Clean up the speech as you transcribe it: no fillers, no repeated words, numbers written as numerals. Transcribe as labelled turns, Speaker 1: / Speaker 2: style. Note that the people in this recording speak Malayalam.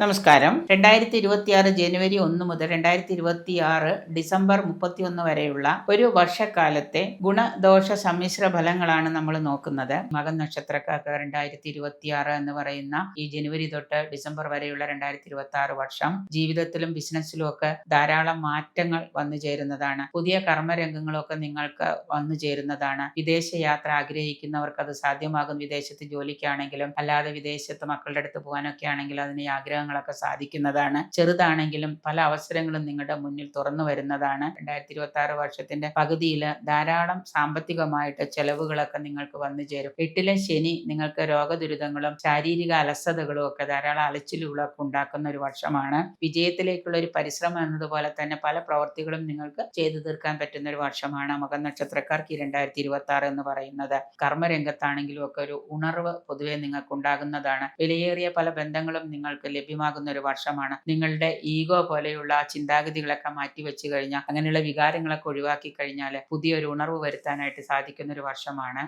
Speaker 1: നമസ്കാരം. 2026 ജനുവരി 1 മുതൽ 2026 ഡിസംബർ 31 വരെയുള്ള ഒരു വർഷക്കാലത്തെ ഗുണദോഷ സമ്മിശ്ര ഫലങ്ങളാണ് നമ്മൾ നോക്കുന്നത്. മകൻ നക്ഷത്രക്കാർക്ക് 2026 എന്ന് പറയുന്ന ഈ ജനുവരി തൊട്ട് ഡിസംബർ വരെയുള്ള 2026 വർഷം ജീവിതത്തിലും ബിസിനസ്സിലും ഒക്കെ ധാരാളം മാറ്റങ്ങൾ വന്നു ചേരുന്നതാണ്. പുതിയ കർമ്മരംഗങ്ങളൊക്കെ നിങ്ങൾക്ക് വന്നു ചേരുന്നതാണ്. വിദേശ യാത്ര ആഗ്രഹിക്കുന്നവർക്ക് അത് സാധ്യമാകും. വിദേശത്ത് ജോലിക്കാണെങ്കിലും അല്ലാതെ വിദേശത്ത് മക്കളുടെ അടുത്ത് പോകാനൊക്കെ ആണെങ്കിലും അതിന് ആഗ്രഹങ്ങളൊക്കെ സാധിക്കുന്നതാണ്. ചെറുതാണെങ്കിലും പല അവസരങ്ങളും നിങ്ങളുടെ മുന്നിൽ തുറന്നു വരുന്നതാണ്. 2026 വർഷത്തിന്റെ പകുതിയിൽ ധാരാളം സാമ്പത്തികമായിട്ട് ചെലവുകളൊക്കെ നിങ്ങൾക്ക് വന്നു ചേരും. 8ലെ ശനി നിങ്ങൾക്ക് രോഗദുരിതങ്ങളും ശാരീരിക അലസതകളും ഒക്കെ ധാരാളം അലച്ചിലുകളൊക്കെ ഉണ്ടാക്കുന്ന ഒരു വർഷമാണ്. വിജയത്തിലേക്കുള്ള ഒരു പരിശ്രമം എന്നതുപോലെ തന്നെ പല പ്രവർത്തികളും നിങ്ങൾക്ക് ചെയ്തു തീർക്കാൻ പറ്റുന്ന ഒരു വർഷമാണ് മകൻ നക്ഷത്രക്കാർക്ക് ഈ 2026 എന്ന് പറയുന്നത്. കർമ്മരംഗത്താണെങ്കിലും ഒക്കെ ഒരു ഉണർവ് പൊതുവെ നിങ്ങൾക്ക് ഉണ്ടാകുന്നതാണ്. വിലയേറിയ പല ബന്ധങ്ങളും നിങ്ങൾക്ക് ലഭ്യമാകുന്ന ഒരു വർഷമാണ്. നിങ്ങളുടെ ഈഗോ പോലെയുള്ള ചിന്താഗതികളൊക്കെ മാറ്റിവെച്ച് കഴിഞ്ഞാൽ, അങ്ങനെയുള്ള വികാരങ്ങളൊക്കെ ഒഴിവാക്കി കഴിഞ്ഞാൽ പുതിയൊരു ഉണർവ് വരുത്താനായിട്ട് സാധിക്കുന്ന ഒരു വർഷമാണ്.